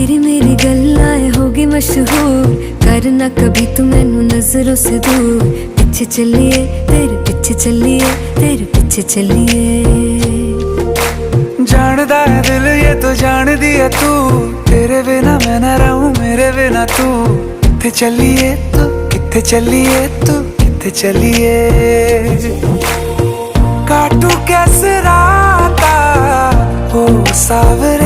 तेरी मेरी गल्लाएं होगी मशहूर, करना कभी तू मैनू नजरों से दूर। पीछे चलिए तेरे पीछे चलिए, तेरे पीछे चलिए। जानदा है दिल ये तो जान दिया तू, तेरे बिना मैं ना रहूं मेरे बिना तू। किथे चलिए तू, किथे चलिए तू, किथे चलिए। काटू कैसे राता हो सावरे